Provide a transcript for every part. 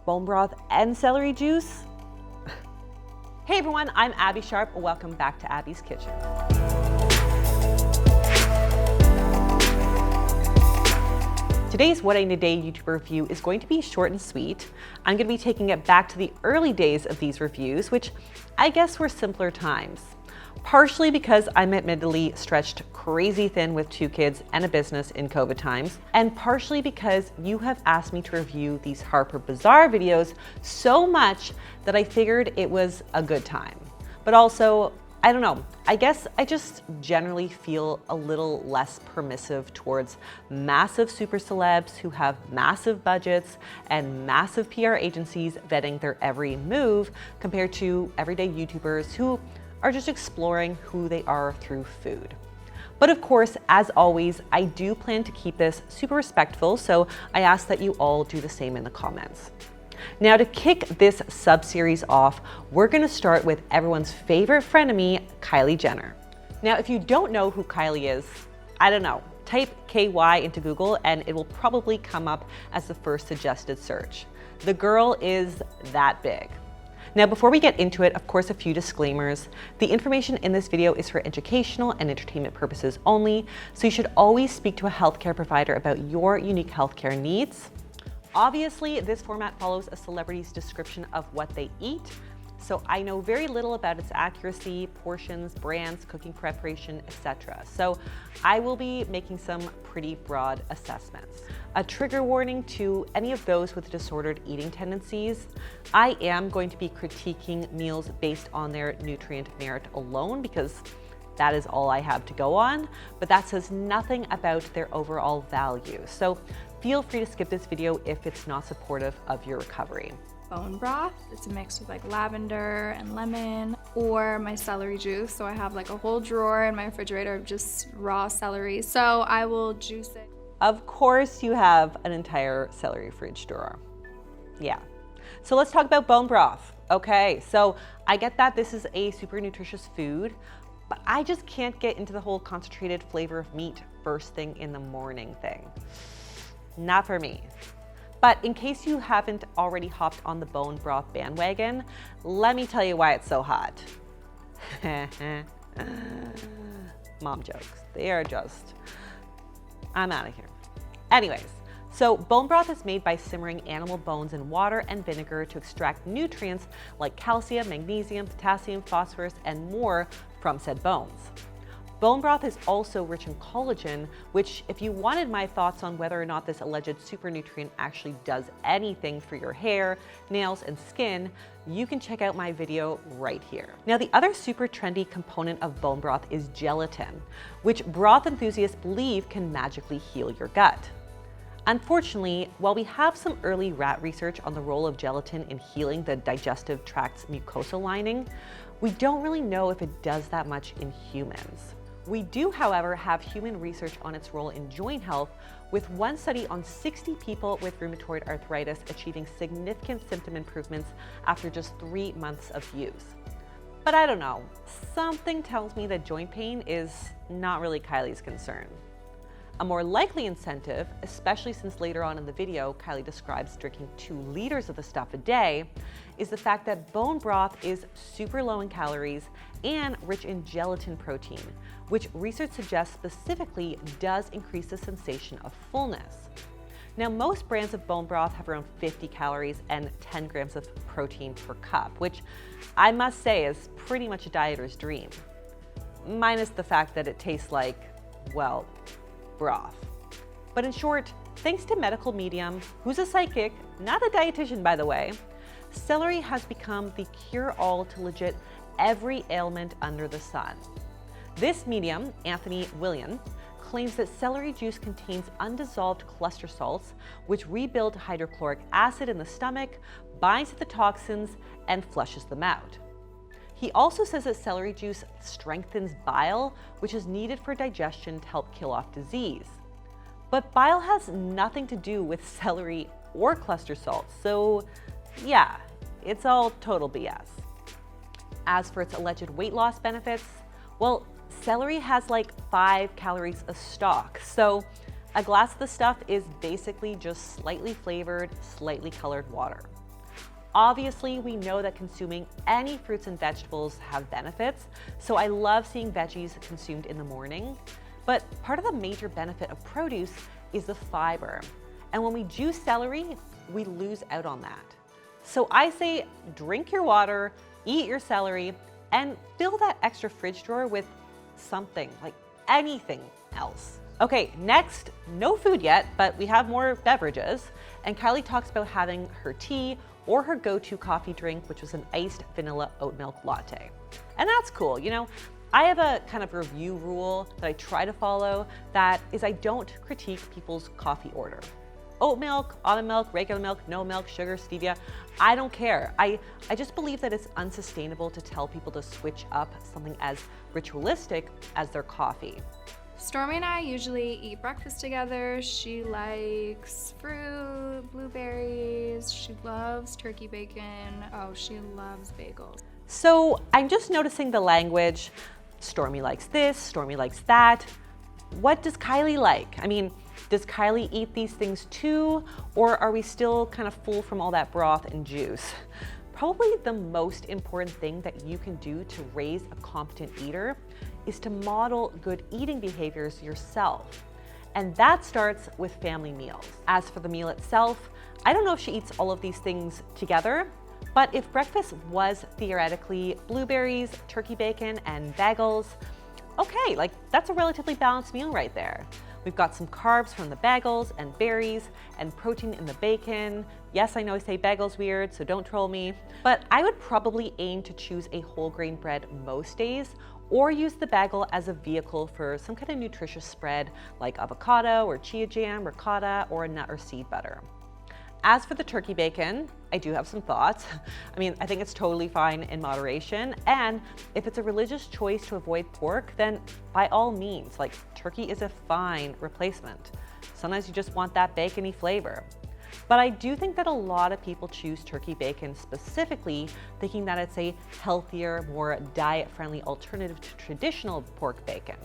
bone broth and celery juice? Hey everyone, I'm Abby Sharp. Welcome back to Abby's Kitchen. Today's What I Need a Day YouTube review is going to be short and sweet. I'm going to be taking it back to the early days of these reviews, which I guess were simpler times. Partially because I'm admittedly stretched crazy thin with 2 kids and a business in COVID times, and partially because you have asked me to review these Harper Bazaar videos so much that I figured it was a good time. But also, I don't know, I guess I just generally feel a little less permissive towards massive super celebs who have massive budgets and massive PR agencies vetting their every move compared to everyday YouTubers who are just exploring who they are through food. But of course, as always, I do plan to keep this super respectful, so I ask that you all do the same in the comments. Now, to kick this sub-series off, we're gonna start with everyone's favorite frenemy, Kylie Jenner. Now, if you don't know who Kylie is, I don't know, type KY into Google and it will probably come up as the first suggested search. The girl is that big. Now, before we get into it, of course, a few disclaimers. The information in this video is for educational and entertainment purposes only, so you should always speak to a healthcare provider about your unique healthcare needs. Obviously, this format follows a celebrity's description of what they eat, so I know very little about its accuracy, portions, brands, cooking preparation, etc. So I will be making some pretty broad assessments. A trigger warning to any of those with disordered eating tendencies. I am going to be critiquing meals based on their nutrient merit alone because that is all I have to go on, but that says nothing about their overall value. So feel free to skip this video if it's not supportive of your recovery. Bone broth, it's mixed with like lavender and lemon, or my celery juice. So I have like a whole drawer in my refrigerator of just raw celery. So I will juice it. Of course you have an entire celery fridge drawer. Yeah. So let's talk about bone broth. Okay, so I get that this is a super nutritious food, but I just can't get into the whole concentrated flavor of meat first thing in the morning thing. Not for me. But in case you haven't already hopped on the bone broth bandwagon, let me tell you why it's so hot. Mom jokes. They are just, I'm out of here. Anyways, so bone broth is made by simmering animal bones in water and vinegar to extract nutrients like calcium, magnesium, potassium, phosphorus, and more from said bones. Bone broth is also rich in collagen, which, if you wanted my thoughts on whether or not this alleged super nutrient actually does anything for your hair, nails, and skin, you can check out my video right here. Now, the other super trendy component of bone broth is gelatin, which broth enthusiasts believe can magically heal your gut. Unfortunately, while we have some early rat research on the role of gelatin in healing the digestive tract's mucosal lining, we don't really know if it does that much in humans. We do, however, have human research on its role in joint health, with one study on 60 people with rheumatoid arthritis achieving significant symptom improvements after just 3 months of use. But I don't know, something tells me that joint pain is not really Kylie's concern. A more likely incentive, especially since later on in the video Kylie describes drinking 2 liters of the stuff a day, is the fact that bone broth is super low in calories and rich in gelatin protein, which research suggests specifically does increase the sensation of fullness. Now, most brands of bone broth have around 50 calories and 10 grams of protein per cup, which I must say is pretty much a dieter's dream. Minus the fact that it tastes like, well, broth. But in short, thanks to medical medium, who's a psychic, not a dietitian by the way, celery has become the cure-all to legit every ailment under the sun. This medium, Anthony William, claims that celery juice contains undissolved cluster salts, which rebuild hydrochloric acid in the stomach, binds to the toxins, and flushes them out. He also says that celery juice strengthens bile, which is needed for digestion to help kill off disease. But bile has nothing to do with celery or cluster salts, so yeah, it's all total BS. As for its alleged weight loss benefits, well, celery has like 5 calories a stalk, so a glass of the stuff is basically just slightly flavored, slightly colored water. Obviously, we know that consuming any fruits and vegetables have benefits, so I love seeing veggies consumed in the morning. But part of the major benefit of produce is the fiber. And when we juice celery, we lose out on that. So I say drink your water, eat your celery, and fill that extra fridge drawer with something, like anything else. Okay, next, no food yet, but we have more beverages. And Kylie talks about having her tea or her go-to coffee drink, which was an iced vanilla oat milk latte. And that's cool, you know? I have a kind of review rule that I try to follow, that is I don't critique people's coffee order. Oat milk, almond milk, regular milk, no milk, sugar, stevia, I don't care. I just believe that it's unsustainable to tell people to switch up something as ritualistic as their coffee. Stormy and I usually eat breakfast together. She likes fruit, blueberries. She loves turkey bacon. Oh, she loves bagels. So I'm just noticing the language. Stormy likes this, Stormy likes that. What does Kylie like? I mean, does Kylie eat these things too? Or are we still kind of full from all that broth and juice? Probably the most important thing that you can do to raise a competent eater is to model good eating behaviors yourself. And that starts with family meals. As for the meal itself, I don't know if she eats all of these things together, but if breakfast was theoretically blueberries, turkey bacon, and bagels, okay, like that's a relatively balanced meal right there. We've got some carbs from the bagels and berries and protein in the bacon. Yes, I know I say bagels weird, so don't troll me. But I would probably aim to choose a whole grain bread most days, or use the bagel as a vehicle for some kind of nutritious spread like avocado or chia jam, ricotta, or a nut or seed butter. As for the turkey bacon, I do have some thoughts. I mean, I think it's totally fine in moderation. And if it's a religious choice to avoid pork, then by all means, like turkey is a fine replacement. Sometimes you just want that bacony flavor. But I do think that a lot of people choose turkey bacon specifically thinking that it's a healthier, more diet-friendly alternative to traditional pork bacon.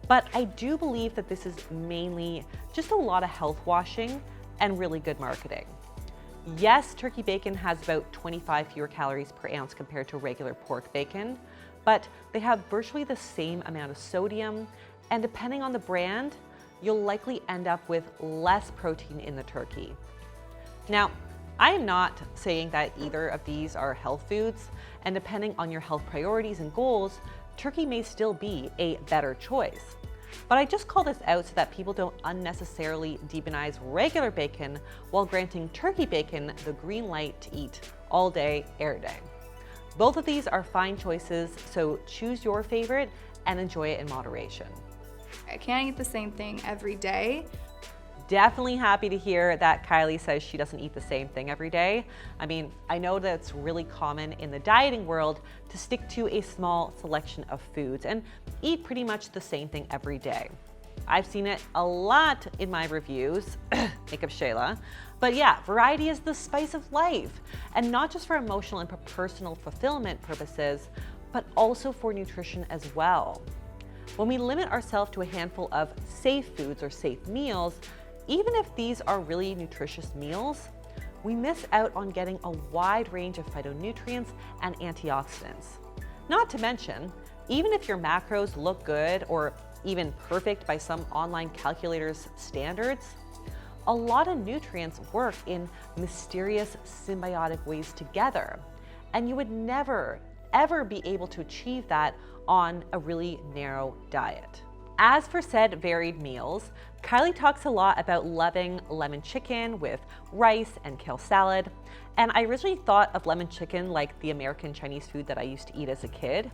But I do believe that this is mainly just a lot of health washing and really good marketing. Yes, turkey bacon has about 25 fewer calories per ounce compared to regular pork bacon, but they have virtually the same amount of sodium, and depending on the brand, you'll likely end up with less protein in the turkey. Now, I am not saying that either of these are health foods, and depending on your health priorities and goals, turkey may still be a better choice. But I just call this out so that people don't unnecessarily demonize regular bacon while granting turkey bacon the green light to eat all day, every day. Both of these are fine choices, so choose your favorite and enjoy it in moderation. I can't eat the same thing every day. Definitely happy to hear that Kylie says she doesn't eat the same thing every day. I mean, I know that it's really common in the dieting world to stick to a small selection of foods and eat pretty much the same thing every day. I've seen it a lot in my reviews, makeup Shayla, but yeah, variety is the spice of life, and not just for emotional and personal fulfillment purposes, but also for nutrition as well. When we limit ourselves to a handful of safe foods or safe meals, even if these are really nutritious meals, we miss out on getting a wide range of phytonutrients and antioxidants. Not to mention, even if your macros look good or even perfect by some online calculators' standards, a lot of nutrients work in mysterious symbiotic ways together, and you would never, ever be able to achieve that on a really narrow diet. As for said varied meals, Kylie talks a lot about loving lemon chicken with rice and kale salad, and I originally thought of lemon chicken like the American Chinese food that I used to eat as a kid.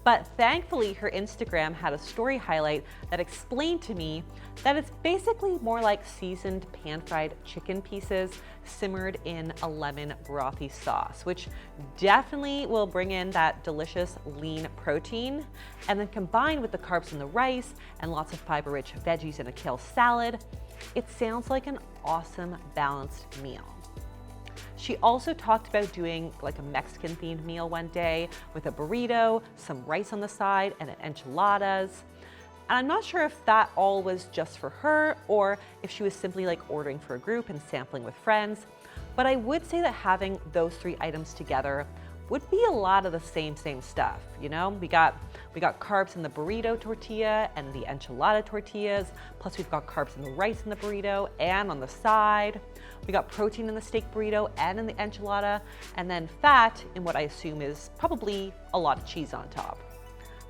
But thankfully, her Instagram had a story highlight that explained to me that it's basically more like seasoned pan-fried chicken pieces simmered in a lemon brothy sauce, which definitely will bring in that delicious lean protein. And then combined with the carbs from the rice and lots of fiber-rich veggies in a kale salad, it sounds like an awesome balanced meal. She also talked about doing like a Mexican themed meal one day with a burrito, some rice on the side, and enchiladas. And I'm not sure if that all was just for her or if she was simply like ordering for a group and sampling with friends. But I would say that having those 3 items together would be a lot of the same stuff, you know? We got carbs in the burrito tortilla and the enchilada tortillas, plus we've got carbs in the rice in the burrito and on the side. We got protein in the steak burrito and in the enchilada, and then fat in what I assume is probably a lot of cheese on top.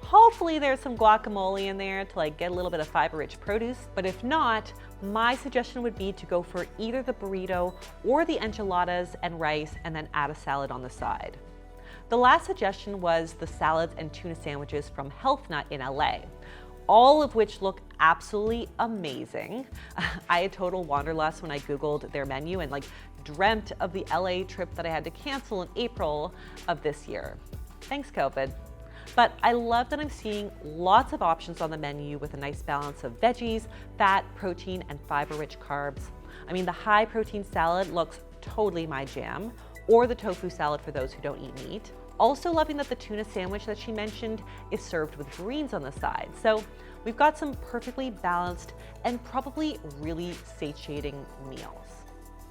Hopefully there's some guacamole in there to like get a little bit of fiber-rich produce, but if not, my suggestion would be to go for either the burrito or the enchiladas and rice and then add a salad on the side. The last suggestion was the salads and tuna sandwiches from Health Nut in LA, all of which look absolutely amazing. I had total wanderlust when I Googled their menu and like dreamt of the LA trip that I had to cancel in April of this year. Thanks, COVID. But I love that I'm seeing lots of options on the menu with a nice balance of veggies, fat, protein, and fiber-rich carbs. I mean, the high protein salad looks totally my jam, or the tofu salad for those who don't eat meat. Also loving that the tuna sandwich that she mentioned is served with greens on the side. So we've got some perfectly balanced and probably really satiating meals.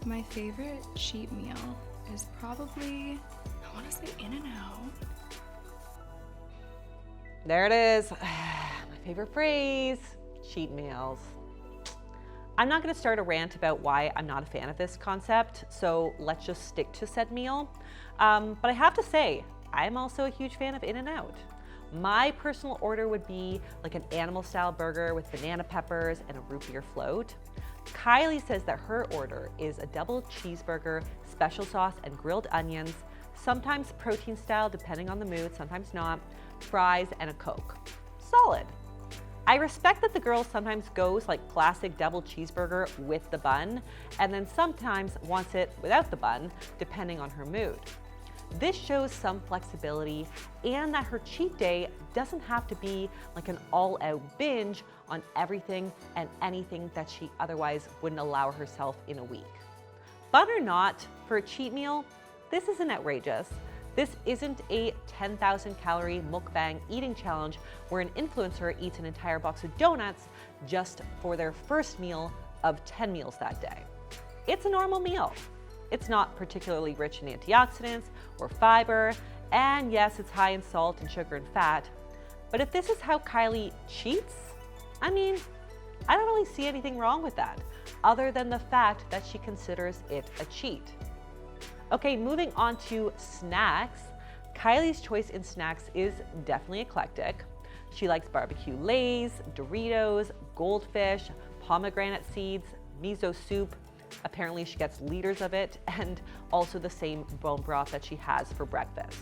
My favorite cheat meal is probably, I want to say In-N-Out. There it is, my favorite phrase, cheat meals. I'm not gonna start a rant about why I'm not a fan of this concept, so let's just stick to said meal. But I have to say, I'm also a huge fan of In-N-Out. My personal order would be like an animal style burger with banana peppers and a root beer float. Kylie says that her order is a double cheeseburger, special sauce and grilled onions, sometimes protein style depending on the mood, sometimes not, fries, and a Coke. Solid. I respect that the girl sometimes goes like classic double cheeseburger with the bun, and then sometimes wants it without the bun, depending on her mood. This shows some flexibility and that her cheat day doesn't have to be like an all-out binge on everything and anything that she otherwise wouldn't allow herself in a week. Fun or not, for a cheat meal, this isn't outrageous. This isn't a 10,000 calorie mukbang eating challenge where an influencer eats an entire box of donuts just for their first meal of 10 meals that day. It's a normal meal. It's not particularly rich in antioxidants or fiber, and yes, it's high in salt and sugar and fat. But if this is how Kylie cheats, I mean, I don't really see anything wrong with that, other than the fact that she considers it a cheat. Okay, moving on to snacks. Kylie's choice in snacks is definitely eclectic. She likes barbecue Lay's, Doritos, goldfish, pomegranate seeds, miso soup. Apparently she gets liters of it, and also the same bone broth that she has for breakfast.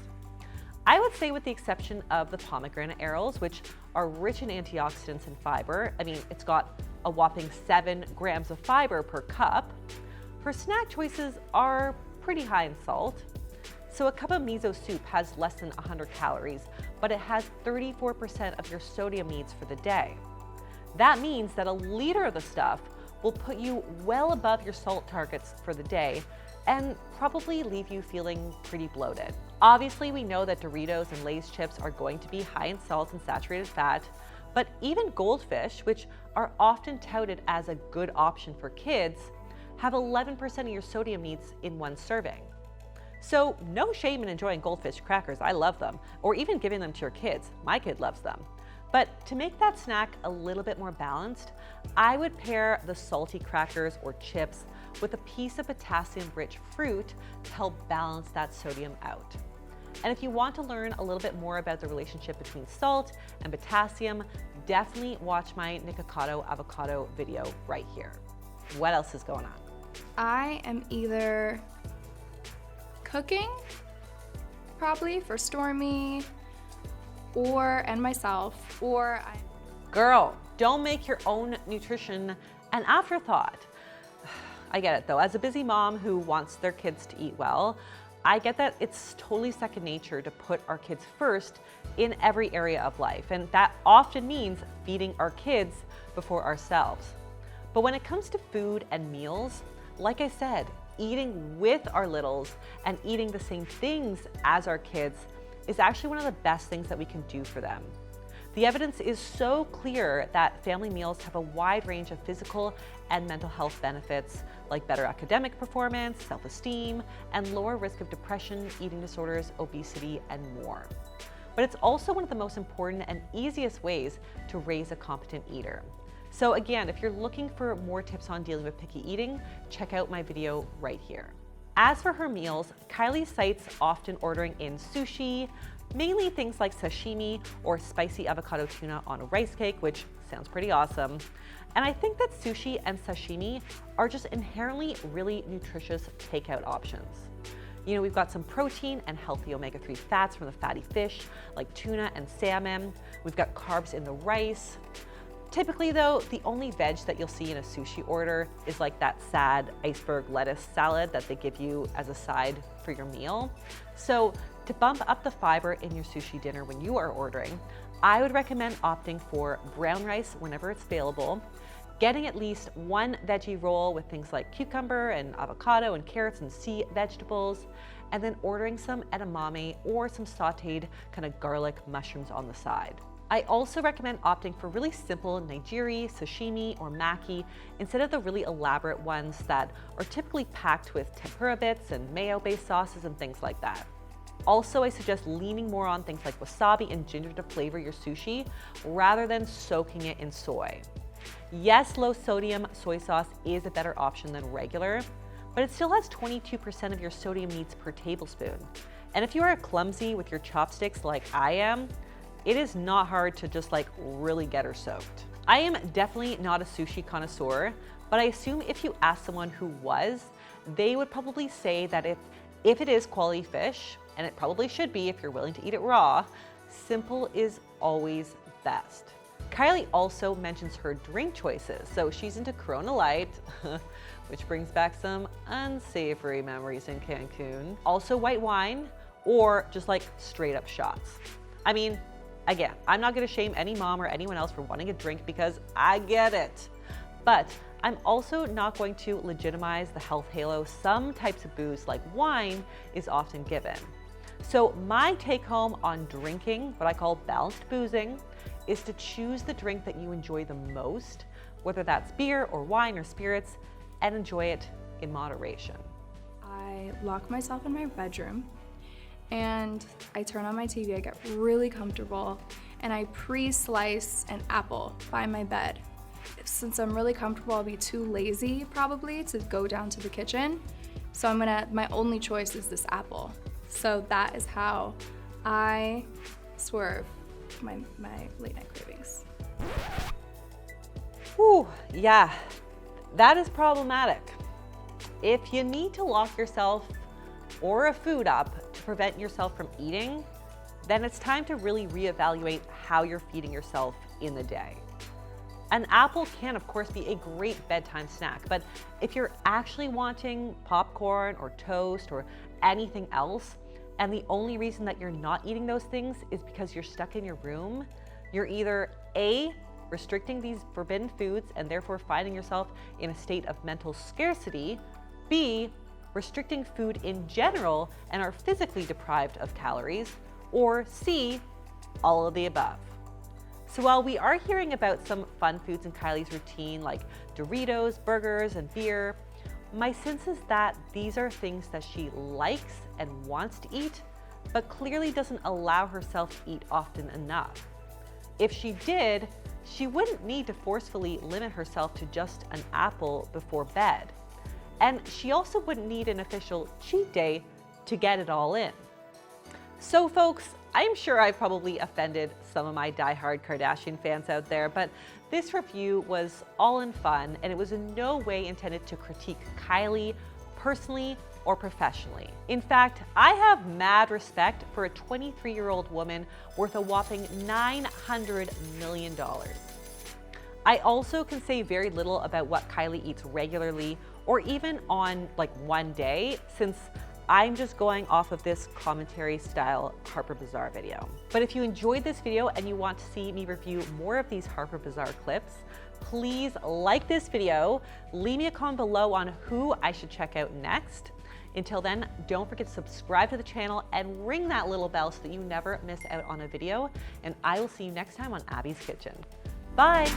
I would say with the exception of the pomegranate arrows, which are rich in antioxidants and fiber, I mean, it's got a whopping 7 grams of fiber per cup, her snack choices are pretty high in salt. So a cup of miso soup has less than 100 calories, but it has 34% of your sodium needs for the day. That means that a liter of the stuff will put you well above your salt targets for the day and probably leave you feeling pretty bloated. Obviously, we know that Doritos and Lay's chips are going to be high in salt and saturated fat, but even goldfish, which are often touted as a good option for kids, have 11% of your sodium needs in one serving. So no shame in enjoying goldfish crackers, I love them, or even giving them to your kids. My kid loves them. But to make that snack a little bit more balanced, I would pair the salty crackers or chips with a piece of potassium-rich fruit to help balance that sodium out. And if you want to learn a little bit more about the relationship between salt and potassium, definitely watch my Nikocado avocado video right here. What else is going on? I am either cooking, probably for Stormy and myself, or Girl, don't make your own nutrition an afterthought. I get it though. As a busy mom who wants their kids to eat well, I get that it's totally second nature to put our kids first in every area of life, and that often means feeding our kids before ourselves. But when it comes to food and meals, like I said, eating with our littles and eating the same things as our kids is actually one of the best things that we can do for them. The evidence is so clear that family meals have a wide range of physical and mental health benefits, like better academic performance, self-esteem, and lower risk of depression, eating disorders, obesity, and more. But it's also one of the most important and easiest ways to raise a competent eater. So again, if you're looking for more tips on dealing with picky eating, check out my video right here. As for her meals, Kylie cites often ordering in sushi, mainly things like sashimi or spicy avocado tuna on a rice cake, which sounds pretty awesome. And I think that sushi and sashimi are just inherently really nutritious takeout options. You know, we've got some protein and healthy omega-3 fats from the fatty fish like tuna and salmon. We've got carbs in the rice. Typically though, the only veg that you'll see in a sushi order is like that sad iceberg lettuce salad that they give you as a side for your meal. So to bump up the fiber in your sushi dinner when you are ordering, I would recommend opting for brown rice whenever it's available, getting at least one veggie roll with things like cucumber and avocado and carrots and sea vegetables, and then ordering some edamame or some sauteed kind of garlic mushrooms on the side. I also recommend opting for really simple nigiri, sashimi, or maki instead of the really elaborate ones that are typically packed with tempura bits and mayo-based sauces and things like that. Also, I suggest leaning more on things like wasabi and ginger to flavor your sushi rather than soaking it in soy. Yes, low sodium soy sauce is a better option than regular, but it still has 22% of your sodium needs per tablespoon. And if you are clumsy with your chopsticks like I am, it is not hard to just like really get her soaked. I am definitely not a sushi connoisseur, but I assume if you ask someone who was, they would probably say that if it is quality fish, and it probably should be if you're willing to eat it raw, simple is always best. Kylie also mentions her drink choices. So she's into Corona Light, which brings back some unsavory memories in Cancun. Also white wine, or just like straight up shots. I mean, again, I'm not gonna shame any mom or anyone else for wanting a drink because I get it. But I'm also not going to legitimize the health halo some types of booze like wine is often given. So my take home on drinking, what I call balanced boozing, is to choose the drink that you enjoy the most, whether that's beer or wine or spirits, and enjoy it in moderation. I lock myself in my bedroom and I turn on my TV, I get really comfortable, and I pre-slice an apple by my bed. Since I'm really comfortable, I'll be too lazy probably to go down to the kitchen. So my only choice is this apple. So that is how I swerve my late night cravings. Whew, yeah, that is problematic. If you need to lock yourself or a food up to prevent yourself from eating, then it's time to really reevaluate how you're feeding yourself in the day. An apple can, of course, be a great bedtime snack, but if you're actually wanting popcorn or toast or anything else, and the only reason that you're not eating those things is because you're stuck in your room, you're either A, restricting these forbidden foods and therefore finding yourself in a state of mental scarcity, B, restricting food in general and are physically deprived of calories, or C, all of the above. So while we are hearing about some fun foods in Kylie's routine like Doritos, burgers, and beer, my sense is that these are things that she likes and wants to eat, but clearly doesn't allow herself to eat often enough. If she did, she wouldn't need to forcefully limit herself to just an apple before bed. And she also wouldn't need an official cheat day to get it all in. So folks, I'm sure I've probably offended some of my diehard Kardashian fans out there, but this review was all in fun and it was in no way intended to critique Kylie personally or professionally. In fact, I have mad respect for a 23-year-old woman worth a whopping $900 million. I also can say very little about what Kylie eats regularly or even on like one day, since I'm just going off of this commentary style Harper Bazaar video. But if you enjoyed this video and you want to see me review more of these Harper Bazaar clips, please like this video, leave me a comment below on who I should check out next. Until then, don't forget to subscribe to the channel and ring that little bell so that you never miss out on a video. And I will see you next time on Abby's Kitchen. Bye.